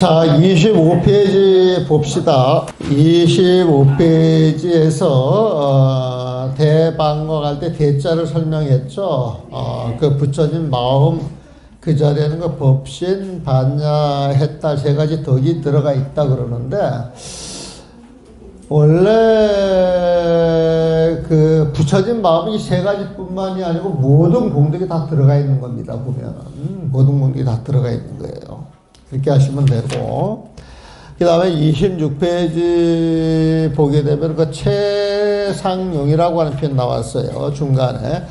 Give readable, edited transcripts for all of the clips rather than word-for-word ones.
자, 25페이지 봅시다. 25페이지에서 대방어 할 때 대자를 설명했죠. 그 붙여진 마음 그 자리에는 그 법신, 반야, 했다 세 가지 덕이 들어가 있다 그러는데, 원래 그 붙여진 마음이 이 세 가지뿐만이 아니고 모든 공덕이 다 들어가 있는 겁니다. 보면 모든 공덕이 다 들어가 있는 거예요. 그렇게 하시면 되고, 그 다음에 26페이지 보게 되면 그 최상용이라고 하는 표현 나왔어요. 중간에.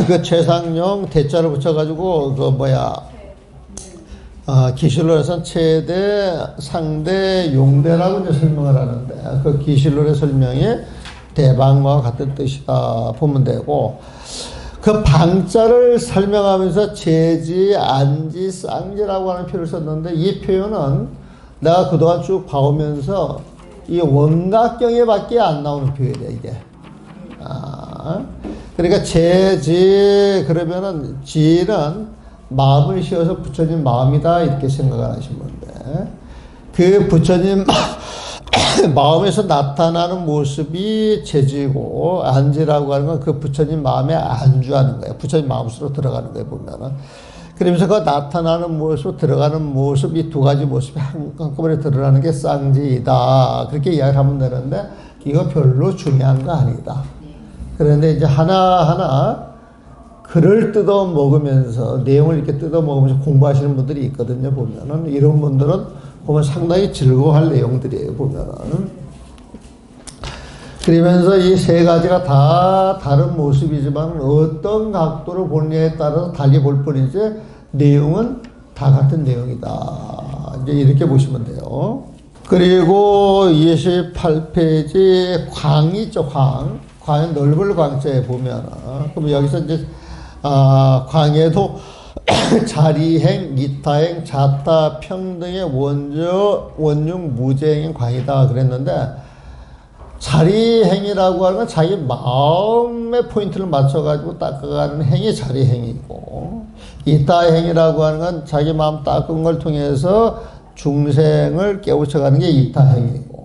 그 최상용 대자를 붙여가지고, 기실론에서는 최대, 상대, 용대라고 이제 설명을 하는데, 그 기실론의 설명이 대방어와 같은 뜻이다 보면 되고, 그 방자를 설명하면서 재지, 안지, 쌍지라고 하는 표현을 썼는데, 이 표현은 내가 그동안 쭉 봐오면서 이 원각경에 밖에 안 나오는 표현이야, 이게. 그러니까 재지, 그러면은 지는 마음을 씌워서 붙여진 마음이다, 이렇게 생각을 하시면 돼. 그 붙여진 마음에서 나타나는 모습이 재지고, 안지라고 하는 건 그 붙여진 마음에 안주하는 거예요. 붙여진 마음 속으로 들어가는 거예요, 보면은. 그러면서 그 나타나는 모습, 들어가는 모습, 이 두 가지 모습이 한꺼번에 드러나는 게 쌍지이다. 그렇게 이야기를 하면 되는데, 이거 별로 중요한 거 아니다. 그런데 이제 하나하나 글을 뜯어 먹으면서, 내용을 이렇게 뜯어 먹으면서 공부하시는 분들이 있거든요, 보면은. 이런 분들은 보면 상당히 즐거워할 내용들이에요, 보면은. 그러면서 이 세 가지가 다 다른 모습이지만 어떤 각도로 보느냐에 따라서 달리 볼 뿐이지 내용은 다 같은 내용이다. 이제 이렇게 보시면 돼요. 그리고 28페이지 광이 있죠, 광. 광은 넓을 광자에 보면은. 그럼 여기서 이제, 광에도 자리행, 이타행, 자타, 평등의 원흉, 무제행인 광이다 그랬는데, 자리행이라고 하는 건 자기 마음의 포인트를 맞춰가지고 닦아가는 행이 자리행이고, 이타행이라고 하는 건 자기 마음 닦은 걸 통해서 중생을 깨우쳐가는 게 이타행이고,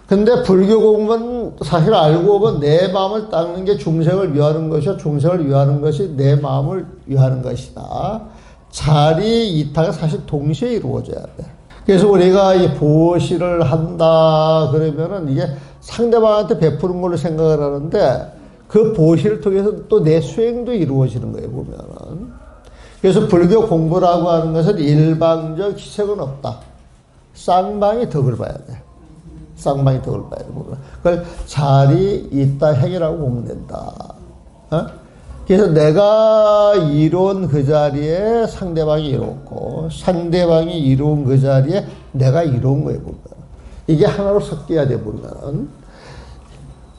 근데 불교 공부는 사실 알고 보면 내 마음을 닦는 게 중생을 위하는 것이요, 중생을 위하는 것이 내 마음을 위하는 것이다. 자리, 이타가 사실 동시에 이루어져야 돼. 그래서 우리가 이 보시를 한다 그러면은 이게 상대방한테 베푸는 걸로 생각을 하는데, 그 보시를 통해서 또 내 수행도 이루어지는 거예요, 보면은. 그래서 불교 공부라고 하는 것은 일방적 희색은 없다. 쌍방이 덕을 봐야 돼. 쌍방이 덕을 봐야 돼. 그걸 자리, 있다, 행이라고 보면 된다. 그래서 내가 이룬 그 자리에 상대방이 이뤘고, 상대방이 이룬 그 자리에 내가 이룬 거예요, 보면. 이게 하나로 섞여야 돼, 보면.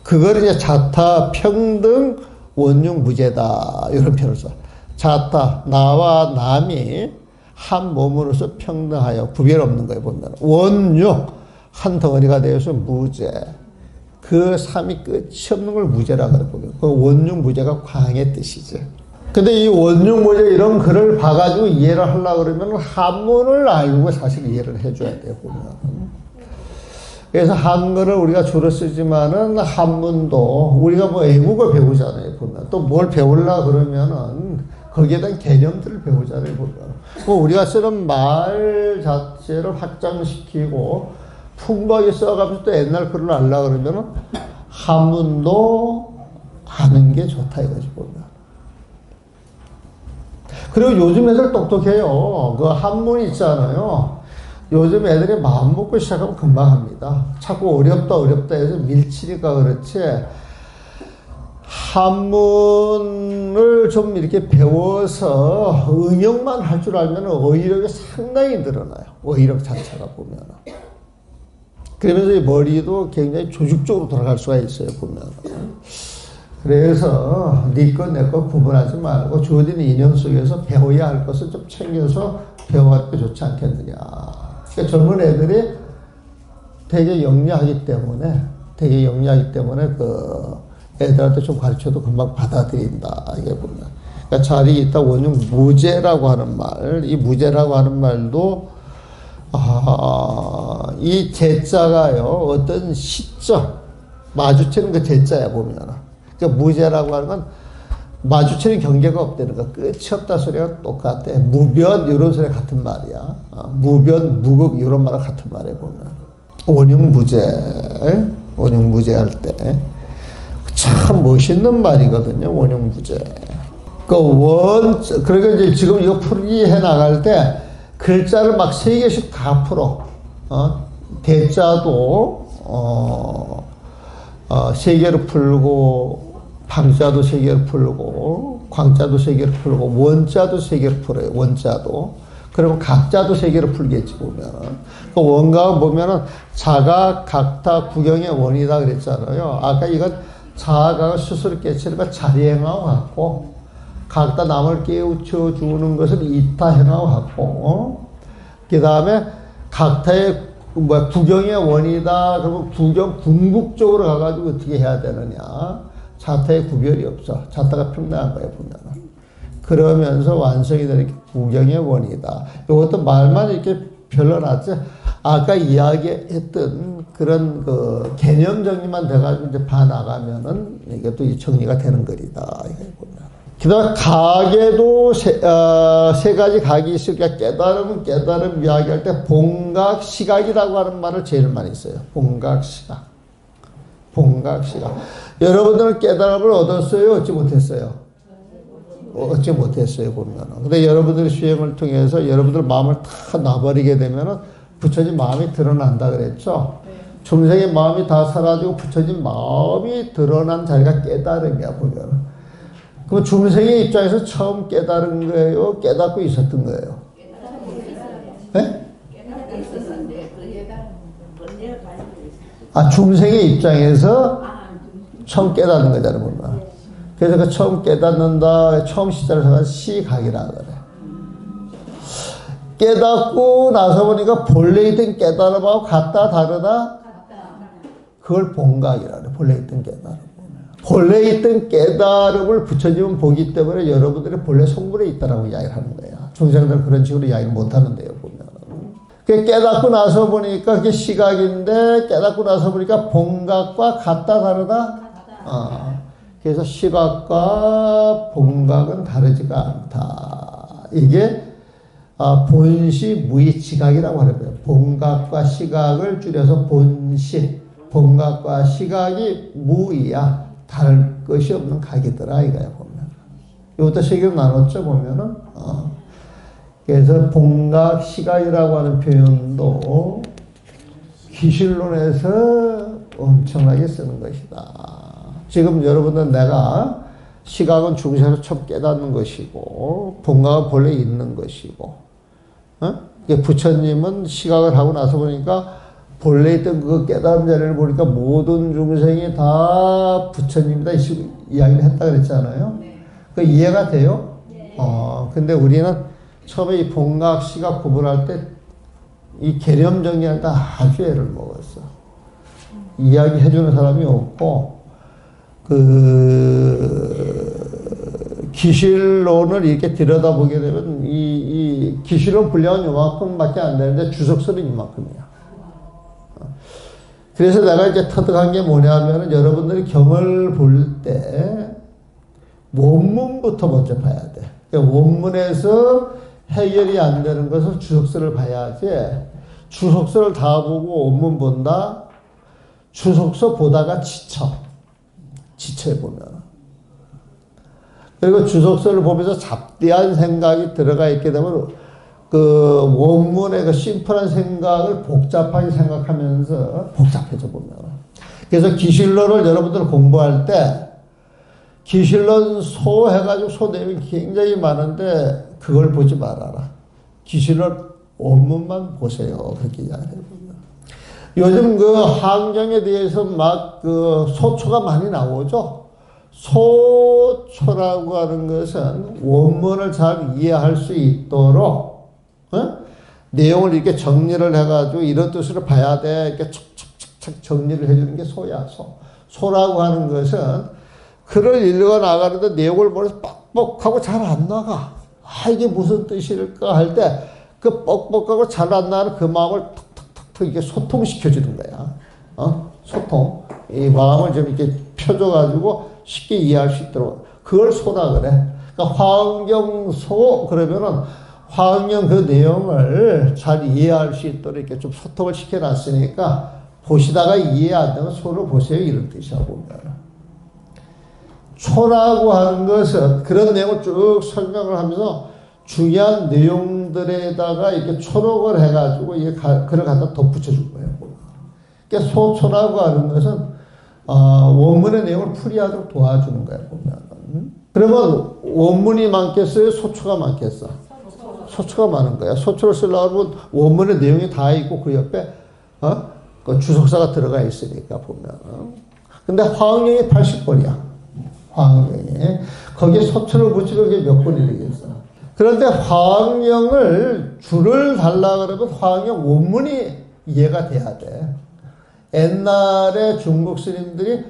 그걸 이제 자타, 평등, 원흉, 무제다. 이런 표현을 써. 자타, 나와 남이 한 몸으로서 평등하여 구별 없는 거예요, 보면. 원흉, 한 덩어리가 되어서 무제. 그 삶이 끝이 없는 걸 무제라 그래 보면. 그 원흉 무제가 광의 뜻이죠. 근데 이 원흉 무제 이런 글을 봐가지고 이해를 하려고 그러면 한문을 알고 사실 이해를 해줘야 돼요, 보면. 그래서 한글을 우리가 주로 쓰지만은 한문도 우리가 뭐 외국어 배우잖아요, 보면. 또 뭘 배우려고 그러면은 거기에 대한 개념들을 배우잖아요, 보면. 뭐 우리가 쓰는 말 자체를 확장시키고 풍부하게 써가면서 또 옛날 글을 알려고 그러면은 한문도 아는 게 좋다 이거지, 보면. 그리고 요즘 애들 똑똑해요. 그 한문 있잖아요. 요즘 애들이 마음 먹고 시작하면 금방 합니다. 자꾸 어렵다 해서 밀치니까 그렇지. 한문을 좀 이렇게 배워서 응용만 할 줄 알면 어휘력이 상당히 늘어나요. 어휘력 자체가 보면. 그러면서 이 머리도 굉장히 조직적으로 돌아갈 수가 있어요, 보면. 그래서 네 것, 내 것 구분하지 말고 주어진 인연 속에서 배워야 할 것을 좀 챙겨서 배워가는 게 좋지 않겠느냐. 그러니까 젊은 애들이 되게 영리하기 때문에 그 애들한테 좀 가르쳐도 금방 받아들인다. 이게 보면. 그러니까 자리 있다 원흉 무제라고 하는 말, 이 무제라고 하는 말도 이 제자가요, 어떤 시점, 마주치는 그 제자야, 보면은. 그러니까 무제라고 하는 건 마주치는 경계가 없다는 거. 끝이 없다 소리가 똑같아. 무변, 이런 소리 같은 말이야. 무변, 무극, 이런 말과 같은 말이야, 보면. 원흉부재. 원흉부재 할 때. 참 멋있는 말이거든요, 원흉부재. 그러니까 이제 지금 이거 풀이 해 나갈 때 글자를 막 3개씩 다 풀어. 대자도, 3개로 풀고, 방자도 3개로 풀고, 광자도 3개로 풀고, 원자도 3개로 풀어요, 원자도. 그러면 각자도 3개로 풀겠지, 보면은. 그 원각은 보면은 자각, 각타, 구경의 원이다 그랬잖아요. 아까 이건 자각을 스스로 깨치니까 자리행하고 같고, 각다 남을 깨우쳐 주는 것을 이타행하고 같고, 그 다음에 각타의 구경의 원이다. 그러면 구경, 궁극적으로 가가지고 어떻게 해야 되느냐. 자타의 구별이 없어. 자타가 평등한 거예요, 보면은. 그러면서 완성이 되는 게 구경의 원이다. 이것도 말만 이렇게 별로나지. 아까 이야기했던 그런 그 개념 정리만 돼가지고 이제 봐나가면은 이게 또 이 정리가 되는 거리다. 이거 보면. 그 다음에 각에도 세 가지 각이 있으니까 깨달음은 깨달음 이야기할 때 본각, 시각이라고 하는 말을 제일 많이 써요. 본각, 시각. 본각, 시각. 여러분들은 깨달음을 얻었어요? 얻지 못했어요? 얻지 못했어요, 보면은. 근데 여러분들의 수행을 통해서 여러분들 마음을 다 놔버리게 되면은 부처진 마음이 드러난다 그랬죠? 중생의 마음이 다 사라지고 부처진 마음이 드러난 자리가 깨달음이야, 보면은. 그럼 중생의 입장에서 처음 깨달은 거예요? 깨닫고 있었던 거예요? 네? 중생의 입장에서 처음 깨닫는 거잖아요, 보면. 그래서 그 처음 깨닫는다, 처음 시작을 해서 시각이라 그래. 깨닫고 나서 보니까 본래 있던 깨달음하고 같다, 다르다? 그걸 본각이라 그래, 본래 있던 깨달음. 본래 있던 깨달음을 부처님은 보기 때문에 여러분들이 본래 성불에 있다라고 이야기를 하는 거야. 중생들은 그런 식으로 이야기를 못 하는데요, 보면. 깨닫고 나서 보니까 그게 시각인데, 깨닫고 나서 보니까 본각과 같다, 다르다? 그래서 시각과 본각은 다르지가 않다. 이게 본시 무이지각이라고 하는 거예요. 본각과 시각을 줄여서 본시. 본각과 시각이 무이야. 다를 것이 없는 각이더라 이거야, 보면. 이것도 세 개로 나눴죠, 보면은. 그래서 본각, 시각이라고 하는 표현도 기실론에서 엄청나게 쓰는 것이다. 지금 여러분은 내가 시각은 중생에서 처음 깨닫는 것이고, 본각은 본래 있는 것이고, 부처님은 시각을 하고 나서 보니까 본래 있던 그 깨달은 자리를 보니까 모든 중생이 다 부처님이다 이야기를 했다 그랬잖아요. 그 이해가 돼요? 근데 우리는 처음에 이 본각, 시각 구분할 때 이 개념 정리할 때 아주 애를 먹었어. 이야기 해주는 사람이 없고, 기실론을 이렇게 들여다보게 되면 이 기실론 분량은 요만큼밖에 안 되는데 주석설은 이만큼이야. 그래서 내가 이제 터득한 게 뭐냐면은 여러분들이 경을 볼 때 원문부터 먼저 봐야 돼. 그러니까 원문에서 해결이 안 되는 것은 주석설을 봐야지. 주석설을 다 보고 원문 본다? 주석서 보다가 지쳐요, 보면. 그리고 주석서를 보면서 잡대한 생각이 들어가 있게 되면 그 원문의 그 심플한 생각을 복잡하게 생각하면서 복잡해져 보면. 그래서 기실론을 여러분들 공부할 때 기실론 소 해가지고 소 내용이 굉장히 많은데 그걸 보지 말아라. 기실론 원문만 보세요. 그렇게 이야기해요. 요즘 그 환경에 대해서 막 그 소초가 많이 나오죠. 소초라고 하는 것은 원문을 잘 이해할 수 있도록 내용을 이렇게 정리를 해가지고 이런 뜻으로 봐야 돼. 이렇게 척척척척 정리를 해주는 게 소야, 소. 소라고 하는 것은 글을 읽어 나가는데 내용을 보면서 뻑뻑하고 잘 안 나가. 이게 무슨 뜻일까 할 때 그 뻑뻑하고 잘 안 나는 그 마음을 턱턱턱턱 이렇게 소통시켜주는 거야. 소통. 이 마음을 좀 이렇게 펴줘가지고 쉽게 이해할 수 있도록. 그걸 소라 그래. 그러니까 화응경소 그러면은 화응경 그 내용을 잘 이해할 수 있도록 이렇게 좀 소통을 시켜놨으니까 보시다가 이해 안 되면 소를 보세요. 이런 뜻이야, 보면. 초라고 하는 것은 그런 내용을 쭉 설명을 하면서 중요한 내용들에다가 이렇게 초록을 해가지고 글을 갖다 덧붙여 줄 거예요. 그러니까 소초라고 하는 것은 원문의 내용을 풀이하도록 도와주는 거예요. 보면. 그러면 원문이 많겠어요? 소초가 많겠어? 소초가 많은 거야. 소초를 쓰려고 하면 원문의 내용이 다 있고 그 옆에 그 주석사가 들어가 있으니까 보면. 근데 화응령이 80번이야. 화응령이. 거기에 소초를 붙이면 그게 몇 번이 되겠어? 그런데 화응령을 줄을 달라 그러면 화응령 원문이 이해가 돼야 돼. 옛날에 중국 스님들이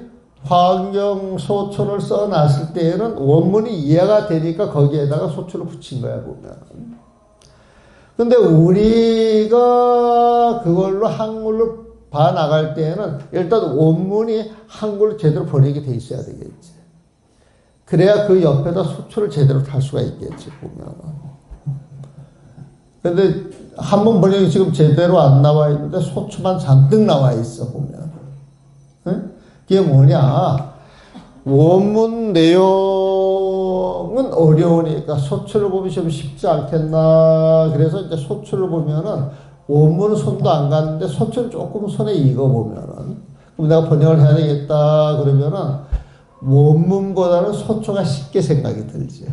화응령 소초를 써놨을 때에는 원문이 이해가 되니까 거기에다가 소초를 붙인 거야, 보면. 근데 우리가 그걸로 한글로 봐나갈 때에는 일단 원문이 한글로 제대로 번역이 돼 있어야 되겠지. 그래야 그 옆에다 소초를 제대로 탈 수가 있겠지, 보면. 근데 한문 번역이 지금 제대로 안 나와 있는데 소초만 잔뜩 나와 있어, 보면. 응? 그게 뭐냐. 원문 내용은 어려우니까 소초를 보면 좀 쉽지 않겠나. 그래서 이제 소초를 보면은 원문은 손도 안 갔는데 소초는 조금 손에 익어보면은 그럼 내가 번역을 해야 되겠다 그러면은 원문보다는 소초가 쉽게 생각이 들지.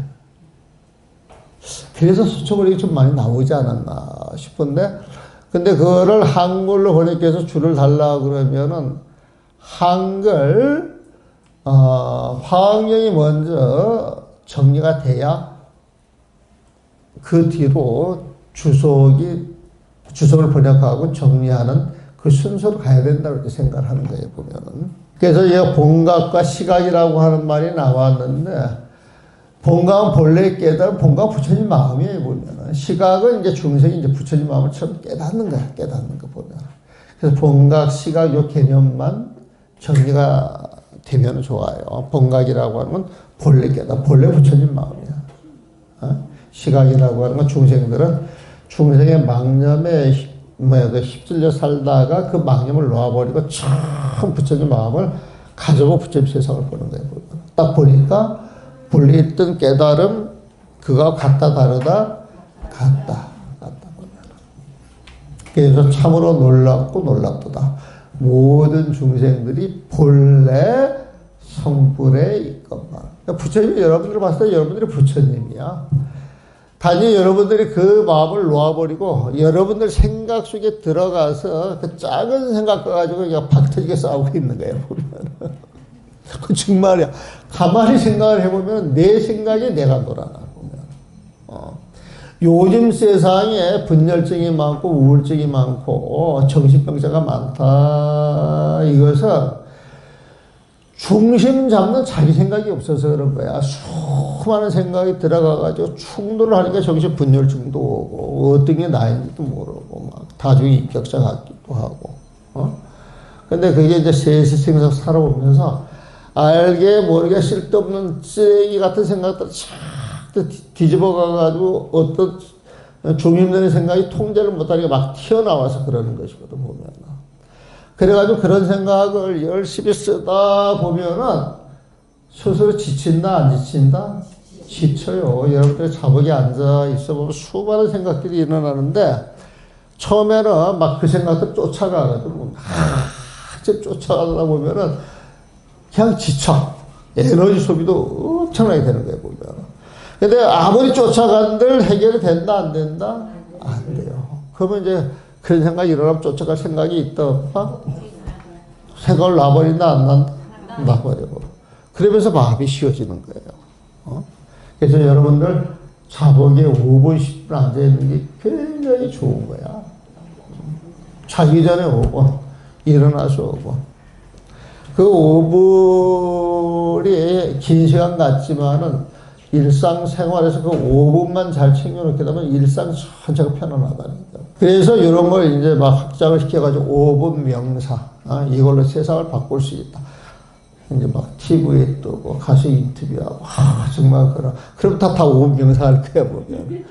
그래서 소초 번역이 좀 많이 나오지 않았나 싶은데 근데 그거를 한글로 번역해서 줄을 달라 그러면은 한글 화응령이 먼저 정리가 돼야 그 뒤로 주석을 번역하고 정리하는 그 순서로 가야 된다고 이렇게 생각을 하는 거예요, 보면은. 그래서 얘가 본각과 시각이라고 하는 말이 나왔는데, 본각은 본래 깨달은 본각은 부처님 마음이에요, 보면은. 시각은 이제 중생이 이제 부처님 마음을 처음 깨닫는 거야, 깨닫는 거 보면. 그래서 본각, 시각 요 개념만 정리가 되면 좋아요. 본각이라고 하는 건 본래 깨달은, 본래 부처님 마음이야. 시각이라고 하는 건 중생들은 중생의 망념에 휩쓸려 살다가 그 망념을 놓아버리고 참 부처님 마음을 가지고 부처님 세상을 보는 거예요. 딱 보니까 본래 있던 깨달음 그가 같다 다르다 같다 보면. 그래서 참으로 놀랍고 놀랍도다. 모든 중생들이 본래 성불에 있건만. 그러니까 부처님이 여러분들을 봤을 때 여러분들이 부처님이야. 단지 여러분들이 그 마음을 놓아버리고 여러분들 생각 속에 들어가서 그 작은 생각과 가지고 그냥 박터지게 싸우고 있는 거예요, 보면. 그 정말이야. 가만히 생각을 해보면 내 생각이 내가 놀아나, 보면. 요즘 세상에 분열증이 많고 우울증이 많고 정신병자가 많다. 이것은 중심 잡는 자기 생각이 없어서 그런 거야. 수많은 생각이 들어가가지고 충돌을 하니까 정신 분열증도 오고, 어떤 게 나인지도 모르고, 막 다중이 입격자 같기도 하고, 근데 그게 이제 세세생사 살아오면서 알게 모르게 쓸데없는 쓰레기 같은 생각들 쫙 뒤집어 가가지고 어떤 중심되는 생각이 통제를 못하니까 막 튀어나와서 그러는 것이거든, 보면. 그래가지고 그런 생각을 열심히 쓰다 보면은 스스로 지친다, 안 지친다? 지쳐요. 여러분들이 자복에 앉아 있어 보면 수많은 생각들이 일어나는데 처음에는 막 그 생각들 쫓아가거든. 쫓아가다 보면은 그냥 지쳐. 에너지 소비도 엄청나게 되는 거예요, 보면. 근데 아무리 쫓아간들 해결이 된다, 안 된다? 안 돼요. 그러면 이제 그런 생각이 일어나면 쫓아갈 생각이 있다. 생각을 놔버린다, 안 난다? 놔버리고. 그러면서 마음이 쉬워지는 거예요. 그래서 여러분들 자복에 5분, 10분 앉아있는 게 굉장히 좋은 거야. 자기 전에 5분, 일어나서 5분. 그 5분이 긴 시간 같지만은 일상생활에서 그 5분만 잘 챙겨놓게 되면 일상 전체가 편안하다니까. 그래서 이런 걸 이제 막 확장을 시켜가지고 5분 명사, 이걸로 세상을 바꿀 수 있다. 이제 막 TV에 뜨고 가수 인터뷰하고, 정말 그럼 다 5분 명사 할 거야, 보면.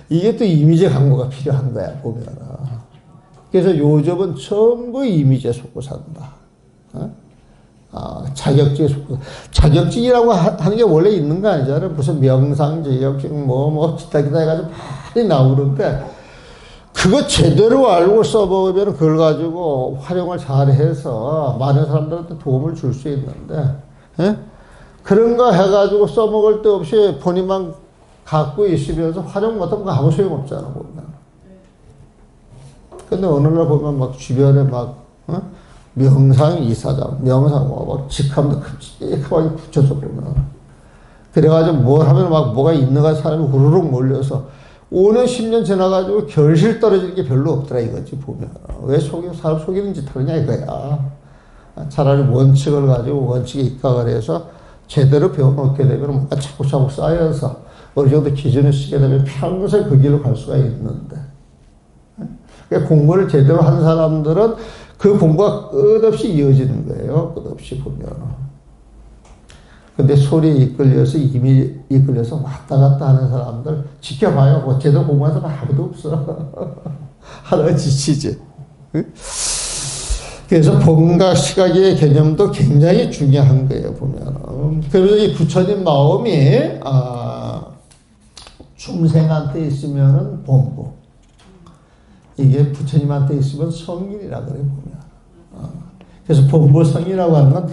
이게 또 이미지 광고가 필요한 거야, 보면. 그래서 요즘은 전부 이미지에 속고 산다. 자격증에 속고, 자격증이라고 하는 게 원래 있는 거 아니잖아요. 무슨 명상 자격증, 기타 해가지고 많이 나오는데, 그거 제대로 알고 써먹으면 그걸 가지고 활용을 잘 해서 많은 사람들한테 도움을 줄 수 있는데, 그런 거 해가지고 써먹을 데 없이 본인만 갖고 있으면서 활용 못하면 아무 소용 없잖아, 보면. 근데 어느 날 보면 막 주변에 명상 이사장, 명상 막 직함도 큼직하게 붙여서 보면. 그래가지고 뭘 하면 뭐가 있는가 사람이 후루룩 몰려서 5년, 10년 지나가지고 결실 떨어지는 게 별로 없더라 이거지, 보면. 왜 사람 속이는 짓 하느냐 이거야. 차라리 원칙을 가지고 원칙에 입각을 해서 제대로 배워놓게 되면 뭔가 차곡차곡 쌓여서 어느 정도 기준을 쓰게 되면 평생 그 길로 갈 수가 있는데. 그러니까 공부를 제대로 한 사람들은 그 공부가 끝없이 이어지는 거예요. 끝없이 보면. 근데 소리에 이끌려서 이미 이끌려서 왔다 갔다 하는 사람들 지켜봐요. 제대로 공부하는 사람 아무도 없어. 하나가 지치지. 그래서 본각 시각의 개념도 굉장히 중요한 거예요, 보면. 그래서 이 부처님 마음이, 중생한테 있으면은 본부. 이게 부처님한테 있으면 성인이라 그래, 보면. 그래서 본부 성이라고 하는 건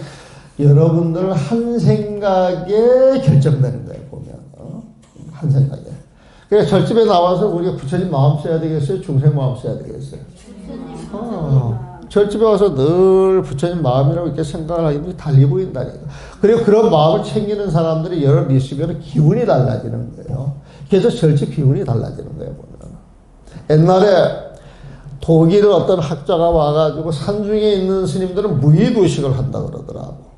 여러분들 한 생각에 결정되는 거예요, 보면. 한 생각에. 그래서 절집에 나와서 우리가 부처님 마음 써야 되겠어요? 중생 마음 써야 되겠어요? 절집에 와서 늘 부처님 마음이라고 이렇게 생각을 하기도 달리 보인다니까. 그리고 그런 마음을 챙기는 사람들이 여러 있으면 기운이 달라지는 거예요. 그래서 절집 기운이 달라지는 거예요, 보면. 옛날에 독일의 어떤 학자가 와가지고 산중에 있는 스님들은 무의도식을 한다 그러더라고.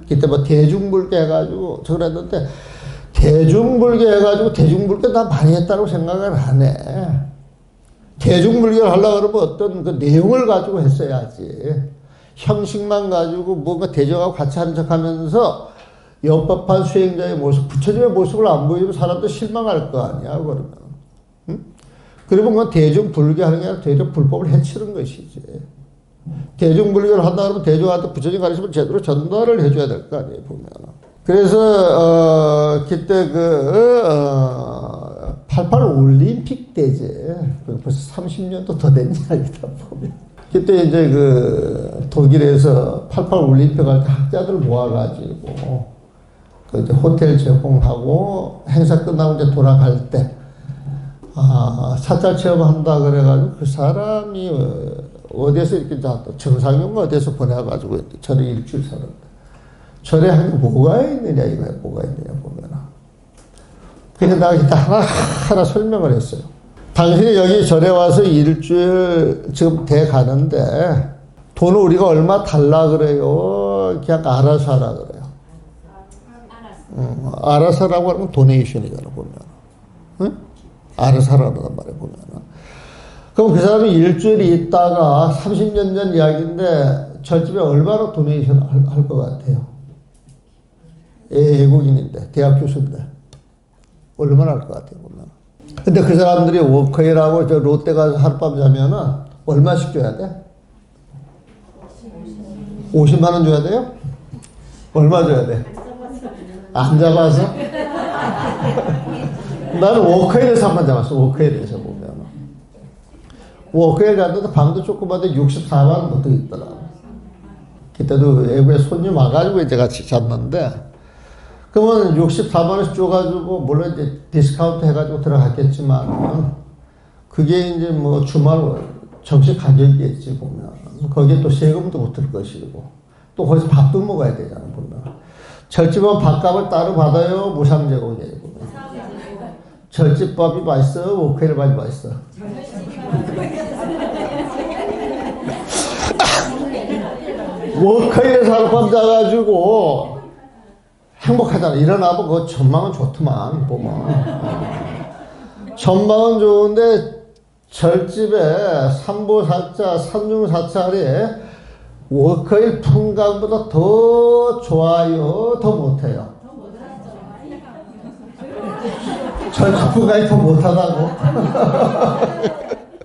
그때 대중불교 해가지고 저걸 했는데, 대중불교 해가지고 대중불교 다 많이 했다고 생각을 안 해. 대중불교를 하려고 그러면 어떤 그 내용을 가지고 했어야지. 형식만 가지고 뭔가 대중하고 같이 하는 척 하면서 연법한 수행자의 모습, 부처님의 모습을 안 보이면 사람도 실망할 거 아니야, 그러면. 그러면 그건 대중불교 하는 게 아니라 대중불법을 해치는 것이지. 대중불교를 한다 그러면 대중한테 부처님 가르치면 제대로 전달을 해줘야 될 거 아니에요, 보면. 그래서, 그때 88 올림픽 때지. 벌써 30년도 더 된 이야기다, 보면. 그때 이제 독일에서 88 올림픽 할 때 학자들 모아가지고, 이제 호텔 제공하고 행사 끝나고 이제 돌아갈 때, 사찰 체험한다 그래가지고 그 사람이 어디에서 이렇게 정상용 어디에서 보내가지고 절에 일주일 살았다. 절에 한 게 뭐가 있느냐 이거야, 뭐가 있느냐 보면. 그래서 내가 그때 하나 설명을 했어요. 당신이 여기 절에 와서 일주일 지금 돼 가는데 돈을 우리가 얼마 달라 그래요? 그냥 알아서 하라 그래요. 알아서 하라고 하면 도네이션이잖아, 보면. 응? 알아서 하라는 말에 보면. 그럼 그 사람이 일주일 있다가 30년 전 이야기인데 절집에 얼마나 도네이션 할 것 같아요? 외국인인데, 대학 교수인데. 얼마나 할 것 같아요, 보면. 근데 그 사람들이 워커힐하고 저 롯데 가서 하룻밤 자면은 얼마씩 줘야 돼? 50만 원 줘야 돼요? 얼마 줘야 돼? 안 잡아서? 나는 워커힐에서 한번 잡았어, 워커힐에서 보면. 워커힐 갔는데 방도 조그만데 64만 원부터 있더라. 그때도 외국에 손님 와가지고 이제 같이 잤는데, 그러면 64만 원씩 줘가지고, 물론 이제 디스카운트 해가지고 들어갔겠지만, 그게 이제 뭐 주말 정식 가격이겠지, 보면. 거기에 또 세금도 붙을 것이고, 또 거기서 밥도 먹어야 되잖아, 보면. 절집은 밥값을 따로 받아요? 무상 제공이에요, 보면. 절집밥이 맛있어? 워커힐 밥이 맛있어? 워커힐에서 하룻밤 자가지고 행복하잖아. 일어나면 그 전망은 좋더만, 보면. 전망은 좋은데, 절집에 삼보사자, 삼중사찰에 워커힐 풍광보다 더 좋아요, 더 못해요? 절집 풍광이 더 못하다고?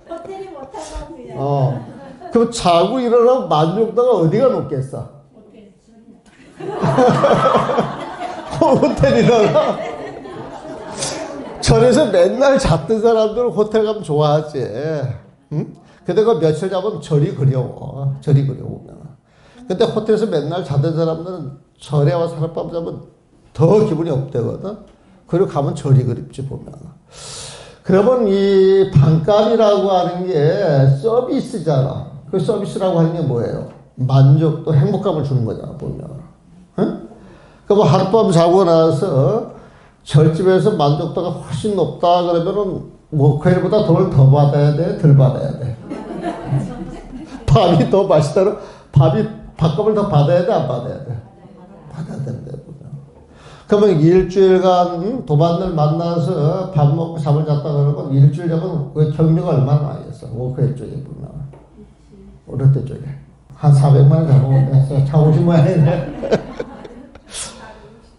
호텔이 못하다고요. 그럼 자고 일어나면 만족도가 어디가 높겠어? 호텔이다가 절에서 맨날 잤던 사람들은 호텔 가면 좋아하지. 응? 근데 그 며칠 자면 절이 그리워. 절이 그리워. 근데 호텔에서 맨날 자던 사람들은 절에 와서 하룻밤 자면 더 기분이 업되거든. 그리고 가면 절이 그립지 보면. 그러면 이 반값이라고 하는 게 서비스잖아. 그 서비스라고 하는 게 뭐예요? 만족도, 행복감을 주는 거잖아, 보면. 응? 그럼 하룻밤 자고 나서 절집에서 만족도가 훨씬 높다 그러면은 워커힐보다 돈을 더 받아야 돼? 덜 받아야 돼? 밥이 더 맛있다면 밥값을 더 받아야 돼? 안 받아야 돼? 받아야 된다. 그러면 일주일간 도반들 만나서 밥 먹고 잠을 잤다 그러면 일주일 자면 그 경비가 얼마나 나겠어? 워커힐 쪽에 보면. 롯데 쪽에. 한 400만 원 잡아오면 차 50만 원이네.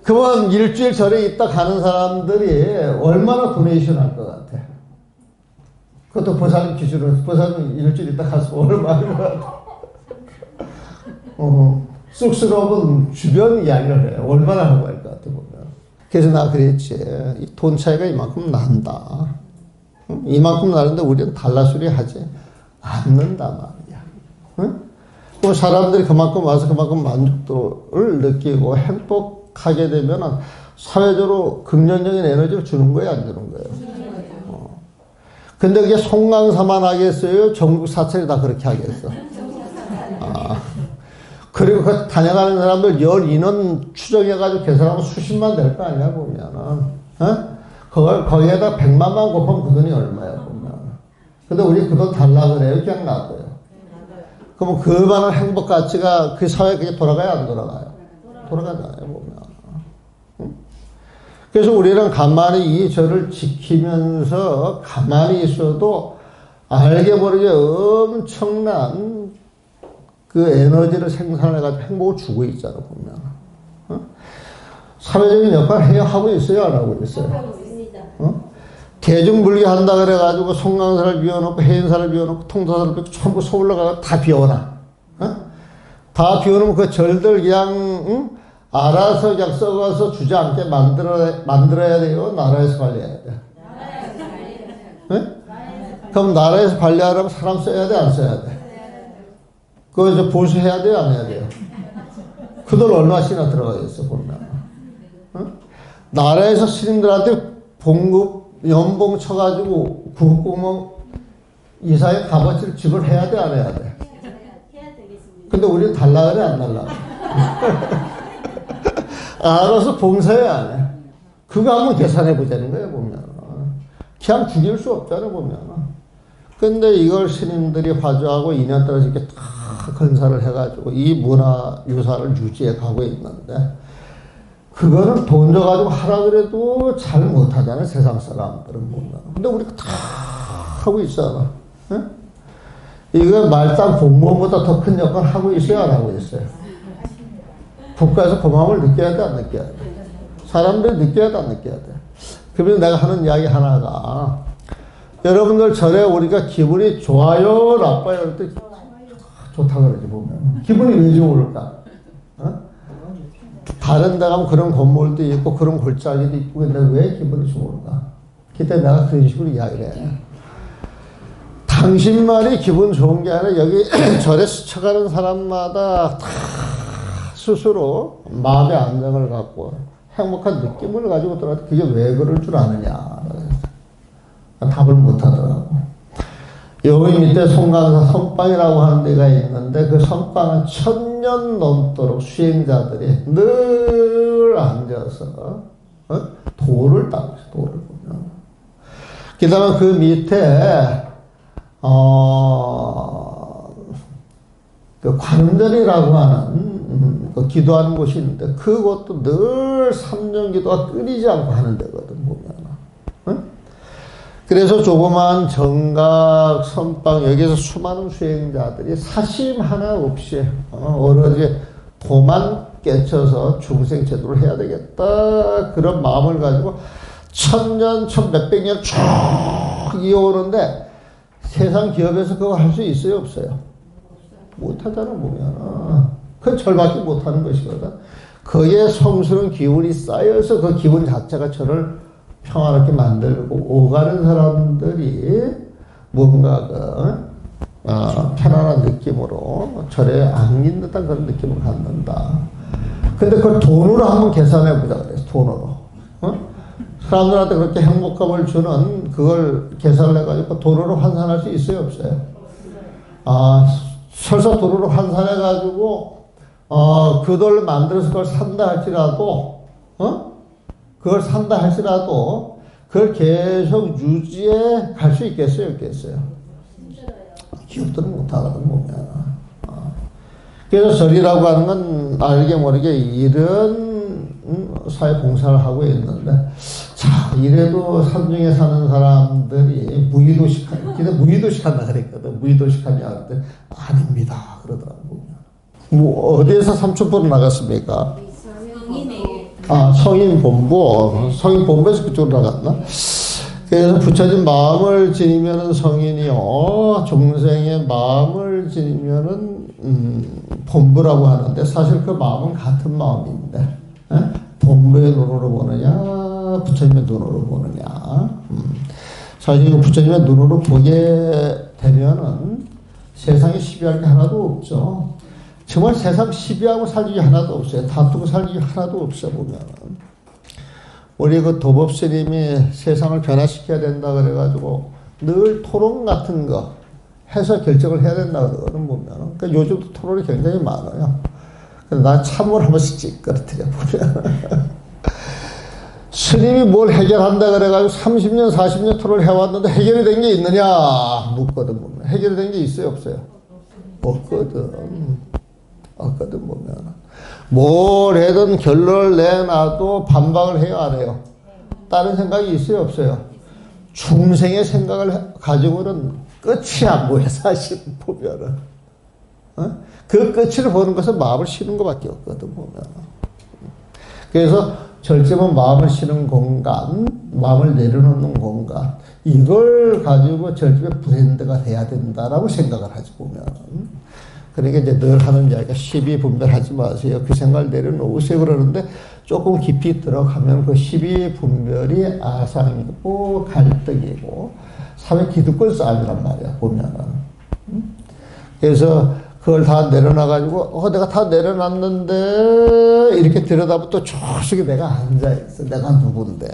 그러면 일주일 절에 있다 가는 사람들이 얼마나 도네이션 할 것 같아? 그것도 보살님 기준으로, 보살님 일주일 있다 가서 얼마 할 것 같아? 쑥스러우면 주변 이야기를 해. 얼마나 하고 할 것 같아, 보면. 그래서 나 그랬지. 이 돈 차이가 이만큼 난다. 이만큼 나는데 우리는 달라소리 하지 않는다 말이야. 응? 그럼 사람들이 그만큼 와서 그만큼 만족도를 느끼고 행복하게 되면 사회적으로 긍정적인 에너지를 주는 거예요, 안 주는 거예요? 근데 그게 송강사만 하겠어요? 전국 사찰이 다 그렇게 하겠어? 그리고 그 다녀가는 사람들 열 인원 추정해가지고 계산하면 수십만 될 거 아니야, 보면은. 거기에다 100만만 곱하면 그 돈이 얼마야, 보면. 근데 우리 그 돈 달라 그래요? 그냥 놔둬요. 그러면 그만한 행복 가치가 그 사회에 그게 돌아가요, 안 돌아가요? 돌아가잖아요, 보면. 그래서 우리는 가만히 이 절을 지키면서 가만히 있어도 알게 모르게 엄청난 그 에너지를 생산해가지고 행복을 주고 있잖아, 보면. 사회적인 역할을 하고 있어요, 안 하고 있어요? 대중불교 한다 그래가지고 송강사를 비워놓고 해인사를 비워놓고 통사사를 비워놓고 전부 서울로 다 비워놔. 다 비워놓으면 그 절들 그냥 알아서 그냥 썩어서 주저앉게 만들어야 돼요? 나라에서 관리해야 돼? 그럼 나라에서 관리하려면 사람 써야 돼? 안 써야 돼? 그거 이제 보수해야 돼요? 안 해야 돼요? 그 돈 얼마씩이나 들어가겠어, 보면. 나라에서 스님들한테 연봉 쳐가지고 구급공무원 이사의 값어치를 지불해야 돼? 안 해야 돼? 해야 되겠습니다. 근데 우리는 달라 그래? 안 달라? 알아서 봉사해야 안 해. 그거 한번 계산해 보자는 거예요, 보면. 그냥 죽일 수 없잖아, 보면. 근데 이걸 스님들이 화주하고 인연 따라서 이렇게 다 건사를 해가지고 이 문화 유산을 유지해 가고 있는데, 그거는 돈 줘가지고 하라 그래도 잘 못하잖아요, 세상 사람들은 보면. 근데 우리가 다 하고 있잖아. 응? 이거 말단 공무원보다 더 큰 역할을 하고 있어요, 안 하고 있어요? 국가에서 고마움을 느껴야 돼, 안 느껴야 돼? 사람들이 느껴야 돼, 안 느껴야 돼? 그러면 내가 하는 이야기 하나가, 여러분들 절에 우리가 기분이 좋아요, 나빠요? 그럴 때 좋다 그러지, 보면. 기분이 왜 좋을까? 어? 다른 데 가면 그런 건물도 있고 그런 골짜기도 있고 근데 왜 기분이 좋을까? 그때 내가 그런 식으로 이야기를 해. 당신만이 기분 좋은 게 아니라 여기 절에 스쳐가는 사람마다 다 스스로 마음의 안정을 갖고 행복한 느낌을 가지고 들어가는데 그게 왜 그럴 줄 아느냐. 답을 못 하더라고. 여기 밑에 송강사 선방이라고 하는 데가 있는데 그 선방은 1000년 넘도록 수행자들이 늘 앉아서 돌을 닦고 있어, 돌을 보면. 그 다음에 그 밑에 그 관음절이라고 하는 그 기도하는 곳이 있는데 그것도 늘 3년 기도가 끊이지 않고 하는 데거든 보면. 응? 그래서 조그만 정각, 선방 여기서 수많은 수행자들이 사심 하나 없이 오로지 도만 깨쳐서 중생 제도를 해야 되겠다 그런 마음을 가지고 천년, 천몇백 년 쭉 이어오는데 세상 기업에서 그거 할 수 있어요 없어요? 못하잖아 보면. 그건 절밖에 못하는 것이거든. 거기에 성스러운 기운이 쌓여서 그 기운 자체가 저를 평화롭게 만들고 오가는 사람들이 뭔가 편안한 느낌으로 절에 안긴 듯한 그런 느낌을 갖는다. 근데 그걸 돈으로 한번 계산해 보자 그래서 돈으로. 사람들한테 그렇게 행복감을 주는 그걸 계산을 해가지고 돈으로 환산할 수 있어요 없어요? 설사 돈으로 환산해가지고 그 돈을 만들어서 그걸 산다 할지라도 그걸 산다 할지라도 그걸 계속 유지해 갈 수 있겠어요 없겠어요? 기업들은 못하거든 보면. 그래서 절이라고 하는 건 알게 모르게 이런 사회 봉사를 하고 있는데 자 이래도 산중에 사는 사람들이 무의도식한다 그랬거든. 무의도식하냐 그랬더니 아닙니다 그러더라고. 뭐 어디에서 삼촌보로 나갔습니까? 성인본부에서 그쪽으로 나갔나? 그래서 부처님 마음을 지니면은 성인이요, 중생의 마음을 지니면은 본부라고 하는데 사실 그 마음은 같은 마음인데 본부의 눈으로 보느냐 부처님의 눈으로 보느냐. 사실 부처님의 눈으로 보게 되면은 세상에 시비할 게 하나도 없죠. 정말 세상 시비하고 살 일이 하나도 없어요. 다투고 살 일이 하나도 없어 보면은. 우리 그 도법스님이 세상을 변화시켜야 된다 그래가지고 늘 토론 같은 거 해서 결정을 해야 된다 그러거든 보면. 그러니까 요즘도 토론이 굉장히 많아요. 근데 난 참을 한 번씩 찌끄러뜨려 보면. 스님이 뭘 해결한다 그래가지고 30년 40년 토론을 해왔는데 해결이 된 게 있느냐 묻거든 보면. 해결이 된 게 있어요 없어요? 없거든 보면. 뭘 해든 결론을 내놔도 반박을 해요 안 해요? 다른 생각이 있어요 없어요? 중생의 생각을 가지고는 끝이 안 보여 사실 보면은. 그 끝을 보는 것은 마음을 쉬는 것밖에 없거든 보면. 그래서 절제면 마음을 쉬는 공간, 마음을 내려놓는 공간, 이걸 가지고 절제의 브랜드가 돼야 된다라고 생각을 하지 보면. 그러니까 이제 늘 하는 이야기가 시비 분별하지 마세요. 그 생각을 내려놓으세요 그러는데 조금 깊이 들어가면 그 시비 분별이 아상이고 갈등이고 사회 기득권 싸움이란 말이야 보면은. 그래서 그걸 다 내려놔가지고 내가 다 내려놨는데 이렇게 들여다보면 또 조식에 내가 앉아있어. 내가 누군데.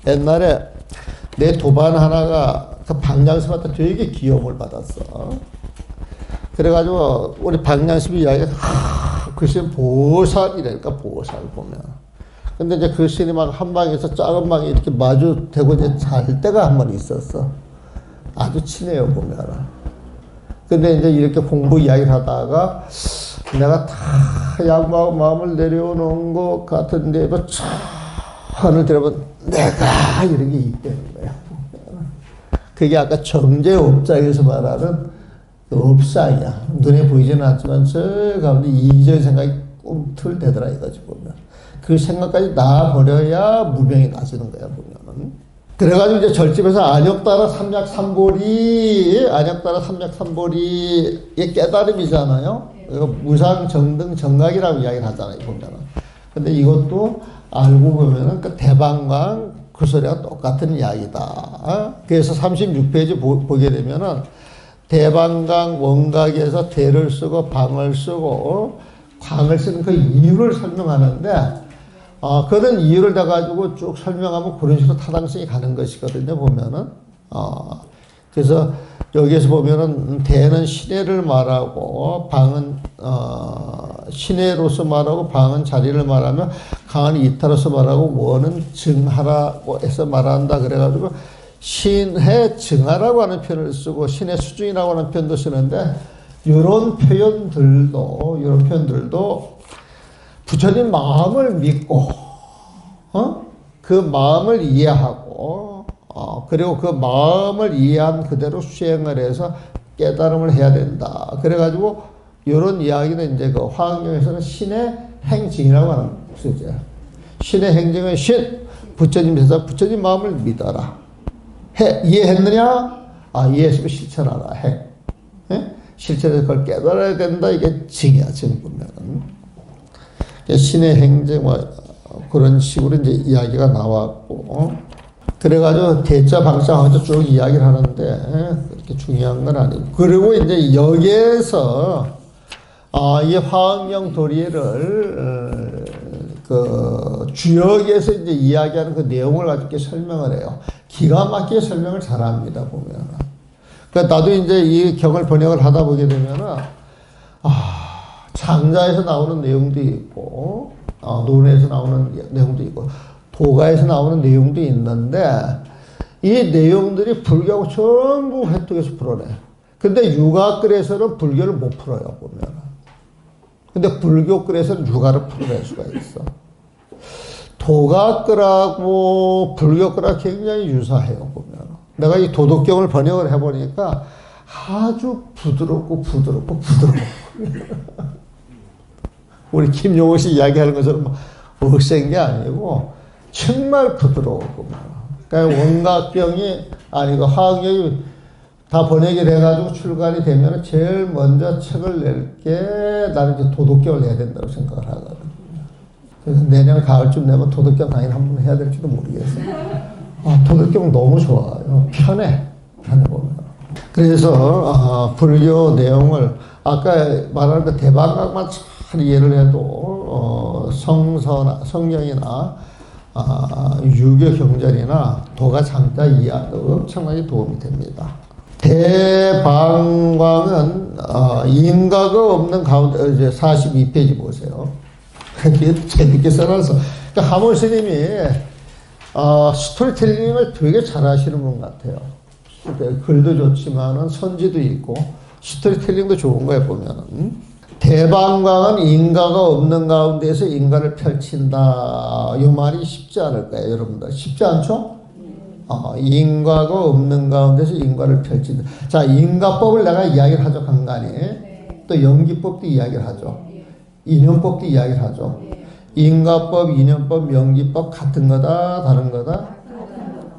옛날에 내 도반 하나가 그 방장스한테 되게 기염을 받았어. 그래가지고 우리 방장스이 이야기가 그 스님 보살이랄까 보살 보면. 근데 이제 그 스님하고 한 방에서 작은 방에 이렇게 마주 대고 이제 잘 때가 한 번 있었어. 아주 친해요 보면. 근데 이제 이렇게 공부 이야기를 하다가 내가 다 양보하고 마음을 내려놓은 것 같은데도 하늘 들어보면 내가 이런 게 있다는 거야. 그게 아까 정제업장에서 말하는 그 업상이야. 눈에 보이지는 않지만 저 가운데 이기적인 생각이 꿈틀대더라 이거지 보면. 그 생각까지 놔버려야 무명이 나지는 거야 보면은. 그래가지고 이제 절집에서 안역따라 삼약삼보리의 깨달음이잖아요. 이거 무상 정등 정각이라고 이야기를 하잖아요 보면은. 근데 이것도 알고 보면은 그 대방광 그 소리가 똑같은 이야기다. 그래서 36페이지 보게 되면은 대방광 원각에서 대를 쓰고 방을 쓰고 광을 쓰는 그 이유를 설명하는데 그런 이유를 다 가지고 쭉 설명하면 그런 식으로 타당성이 가는 것이거든요 보면은. 그래서 여기에서 보면은 대는 신해를 말하고 방은 신해로서 말하고 방은 자리를 말하며 강은 이타로서 말하고 원은 증하라고 해서 말한다 그래가지고 신해 증하라고 하는 표현을 쓰고 신해 수중이라고 하는 표현도 쓰는데 이런 표현들도 부처님 마음을 믿고, 그 마음을 이해하고, 그리고 그 마음을 이해한 그대로 수행을 해서 깨달음을 해야 된다. 그래가지고, 이런 이야기는 이제 그 화엄경에서는 신의 행징이라고 하는 뜻이죠. 신의 행징은 신, 부처님께서 부처님 마음을 믿어라. 이해했느냐? 이해했으면 실천하라. 실천해서 그걸 깨달아야 된다. 이게 증이야, 증 보면은. 신의 행정, 그런 식으로 이제 이야기가 나왔고. 그래가지고 대자 방자하고 쭉 이야기를 하는데, 그렇게 중요한 건 아니고. 그리고 이제 여기에서, 이 화엄경 도리를, 그 주역에서 이제 이야기하는 그 내용을 가지고 설명을 해요. 기가 막히게 설명을 잘 합니다, 보면. 그러니까 나도 이제 이 경을 번역을 하다 보게 되면은, 장자에서 나오는 내용도 있고, 논에서 나오는 내용도 있고, 도가에서 나오는 내용도 있는데, 이 내용들이 불교하고 전부 회tuk해서 풀어내. 근데 유가글에서는 불교를 못 풀어요, 보면. 근데 불교글에서는 유가를 풀어낼 수가 있어. 도가글하고 불교글하고 굉장히 유사해요, 보면. 내가 이 도덕경을 번역을 해보니까 아주 부드럽고. 우리 김용호 씨 이야기하는 것처럼 막 억센 게 아니고 정말 부드러워. 그러니까 원각경이 아니고 화엄경이 다 번역이 돼가지고 출간이 되면 제일 먼저 책을 낼 게 나는 이제 도덕경을 내야 된다고 생각을 하거든. 그래서 내년 가을쯤 내면 도덕경 강의를 한번 해야 될지도 모르겠어. 도덕경 너무 좋아요. 편해 보면. 그래서 불교 내용을 아까 말한 그 대방각만 잘 이해를 해도 성경이나 유교 경전이나 도가 장자 이해도 엄청나게 도움이 됩니다. 대방광은 인가가 없는 가운데 이제 42페이지 보세요. 이게 재밌게 써놔서 그러니까 하몬 스님이 스토리텔링을 되게 잘하시는 분 같아요. 글도 좋지만은 선지도 있고 스토리텔링도 좋은 거예요, 보면은. 대방광은 인가가 없는 가운데서 인가를 펼친다. 이 말이 쉽지 않을 거예요, 여러분들. 쉽지 않죠? 인과가 없는 가운데서 인과를 펼친다. 자, 인과법을 내가 이야기를 하죠, 간간히. 또 연기법도 이야기를 하죠. 인연법도 이야기를 하죠. 인과법, 인연법, 명기법 같은 거다, 다른 거다?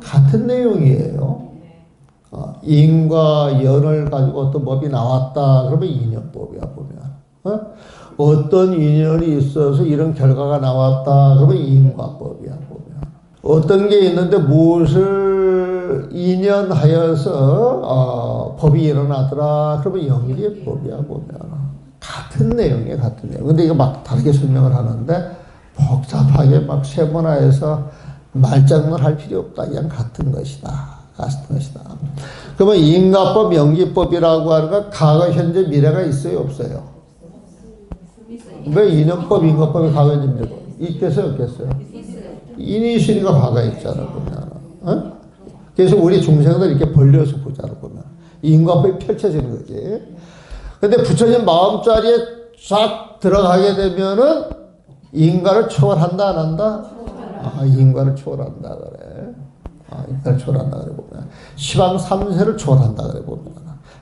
같은 내용이에요. 인과 연을 가지고 어떤 법이 나왔다. 그러면 인연법이야, 보면. 어떤 인연이 있어서 이런 결과가 나왔다. 그러면 인과법이야, 보면. 어떤 게 있는데 무엇을 인연하여서 법이 일어나더라. 그러면 영리의 법이야, 보면. 같은 내용이에요, 같은 내용. 근데 이거 막 다르게 설명을 하는데 복잡하게 막 세분화해서 말장난 할 필요 없다. 그냥 같은 것이다. 같은 것이다. 그러면 인과법, 영기법이라고 하는 건 과거, 현재, 미래가 있어요, 없어요? 왜 인연법, 인과법이 과거, 현재, 미래가 있겠어요, 없겠어요? 인이 있으니까 과거에 있잖아, 보면. 그래서 우리 중생들 이렇게 벌려서 보자로 보면. 인과법이 펼쳐지는 거지. 근데 부처님 마음자리에 싹 들어가게 되면은 인과를 초월한다, 안 한다? 인과를 초월한다, 그래. 인과를 초월한다, 그래, 보면. 시방 3세를 초월한다, 그래, 보면.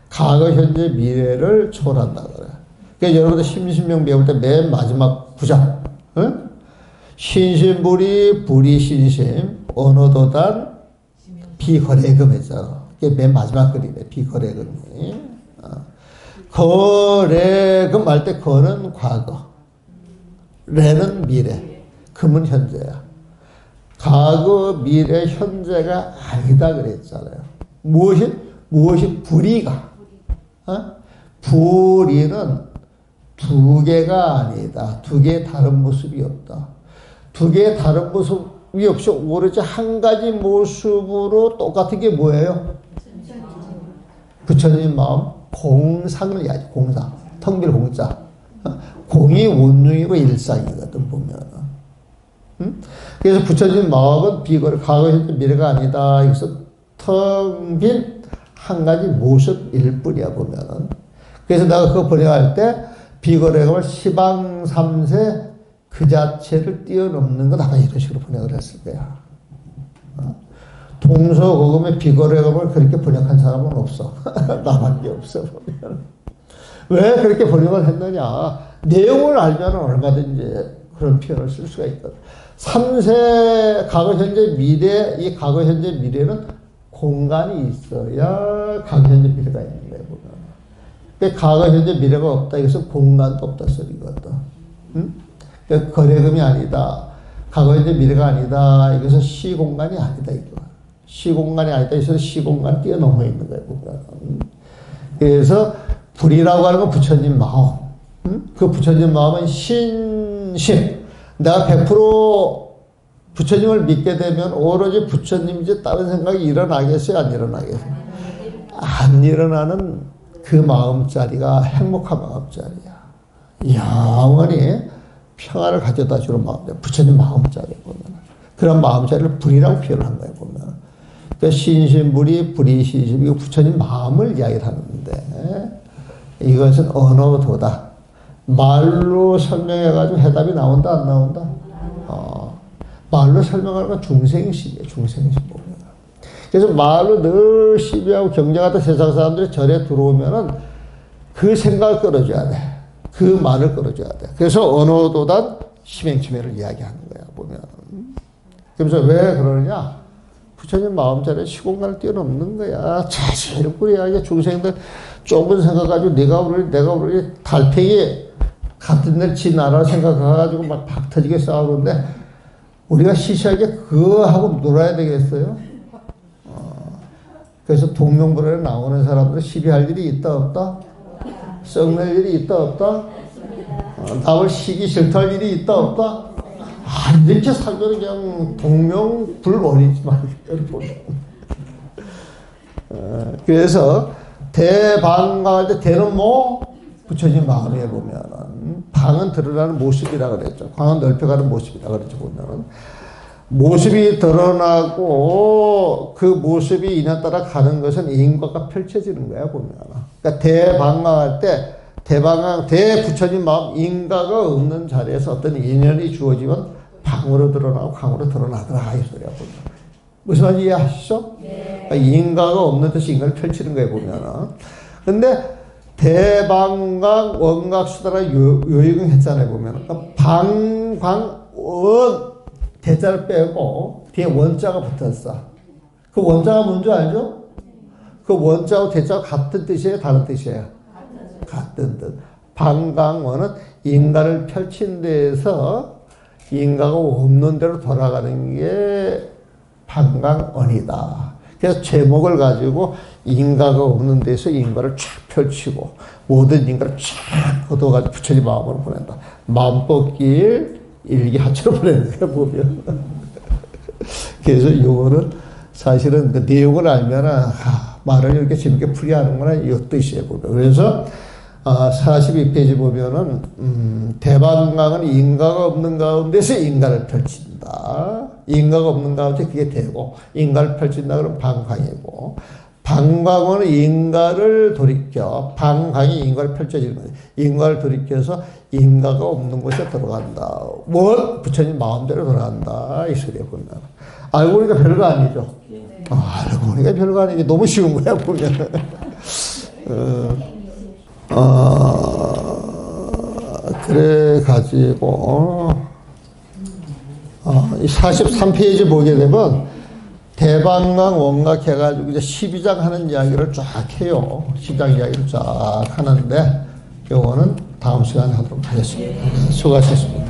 과거, 현재, 미래를 초월한다, 그래. 그러니까 여러분들 심신명 배울 때 맨 마지막 구절. 신심불이, 불이신심, 언어도단, 비거래금 했잖아. 이게 맨 마지막 글이네, 비거래금이. 거래금 할 때 거는 과거, 레는 미래, 금은 현재야. 과거, 미래, 현재가 아니다 그랬잖아요. 무엇이 불이가? 불이는 두 개가 아니다. 두 개의 다른 모습이 없다. 두 개의 다른 모습이 없이 오로지 한 가지 모습으로 똑같은 게 뭐예요? 부처님 마음. 공상을 이야기, 공상. 텅빌 공자. 공이 원흉이고 일상이거든, 보면. 그래서 부처님 마음은 비거래, 과거, 현재, 미래가 아니다. 그래서 텅 빈 한 가지 모습일 뿐이야, 보면은. 그래서 내가 그거 번역할 때 비거래금을 시방 3세 그 자체를 뛰어넘는 것 아마 이런 식으로 번역을 했을 거야. 동서고금의 비거래금을 그렇게 번역한 사람은 없어. 나밖에 없어. 보면. 왜 그렇게 번역을 했느냐. 내용을 알면 얼마든지 그런 표현을 쓸 수가 있거든. 3세 과거 현재 미래, 이 과거 현재 미래는 공간이 있어야 과거 현재 미래가 있는 거예요. 보면. 과거 현재 미래가 없다. 이것은 공간도 없다 소리거든. 응? 거래금이 아니다. 과거 현재 미래가 아니다. 이것은 시공간이 아니다. 이거. 시공간이 아니다. 이것은 시공간 뛰어넘어 있는 거예요. 보면. 그래서 불이라고 하는 건 부처님 마음. 응? 그 부처님 마음은 신심. 내가 100% 부처님을 믿게 되면 오로지 부처님이지 다른 생각이 일어나겠어요? 안 일어나겠어요? 안 일어나는 그 마음자리가 행복한 마음자리야. 영원히 평화를 가져다 주는 마음자리. 부처님 마음자리 보면. 그런 마음자리를 불이라고 표현한 거예요. 보면. 그러니까 신심불이, 불이 신심. 이거 부처님 마음을 이야기를 하는데 이것은 언어도다. 말로 설명해가지고 해답이 나온다, 안 나온다? 말로 설명하는 건 중생심이에요, 중생심 보면. 그래서 말로 늘 시비하고 경쟁하던 세상 사람들이 절에 들어오면은 그 생각을 끌어줘야 돼. 그 말을 끌어줘야 돼. 그래서 언어도단 심행치매를 이야기하는 거야, 보면. 그래서 왜 그러느냐? 부처님 마음자리에 시공간을 뛰어넘는 거야. 자질구레하게 중생들 좁은 생각 가지고 내가 우리 달팽이 같은 데 지 나라 생각해가지고 막 박 터지게 싸우는데 우리가 시시하게 그거 하고 놀아야 되겠어요? 그래서 동명불안에 나오는 사람들은 시비할 일이 있다 없다? 썩낼 일이 있다 없다? 남을 시기 싫다할 일이 있다 없다? 이렇게 살면 그냥 동명불원이지만 그래서 대방강할 때 대는 뭐? 부처님 마음에 보면은 방은 드러나는 모습이라 그랬죠. 광은 넓혀가는 모습이라 그랬죠. 보면은 모습이 드러나고 그 모습이 인연따라 가는 것은 인과가 펼쳐지는 거야. 보면. 그러니까 대방강할 때 대부처님 마음 인과가 없는 자리에서 어떤 인연이 주어지면 방으로 드러나고 강으로 드러나더라. 이 소리야. 보면. 무슨 말인지 이해하시죠? 네. 그러니까 인과가 없는 데서 인과를 펼치는 거예요. 보면은. 근데 대방광 원각수다라 요익은 했잖아요. 보면. 그러니까 방광 원 대자를 빼고 뒤에 원자가 붙었어. 그 원자가 뭔지 알죠? 그 원자하고 대자가 같은 뜻이에요? 다른 뜻이에요? 같은 뜻. 방광원은 인가를 펼친 데에서 인가가 없는 대로 돌아가는 게 방광원이다. 그래서 제목을 가지고 인가가 없는 데서 인가를 쫙 펼치고 모든 인가를 쫙 걷어가지고 부처님 마음으로 보낸다. 마음벗길 일기하처로 보내는 거야 보면. 그래서 이거는 사실은 그 내용을 알면은 말을 이렇게 재밌게 풀이하는구나 이 뜻이에요 보면. 그래서 42페이지 보면은 대방강은 인가가 없는 가운데서 인가를 펼친다. 인가가 없는 가운데 그게 되고 인가를 펼친다 그러면 방광이고 방광은 인가를 돌이켜 방광이 인가를 펼쳐지는 거예요. 인가를 돌이켜서 인가가 없는 곳에 들어간다. 뭘? 부처님 마음대로 들어간다. 이 소리에 보면. 알고 보니까 별거 아니죠. 알고 보니까 별거 아니게 너무 쉬운 거야 보면. 그래 가지고 이 43페이지 보게 되면 대방강 원각 해가지고 이제 12장 하는 이야기를 쫙 해요. 12장 이야기를 쫙 하는데 요거는 다음 시간에 하도록 하겠습니다. 수고하셨습니다.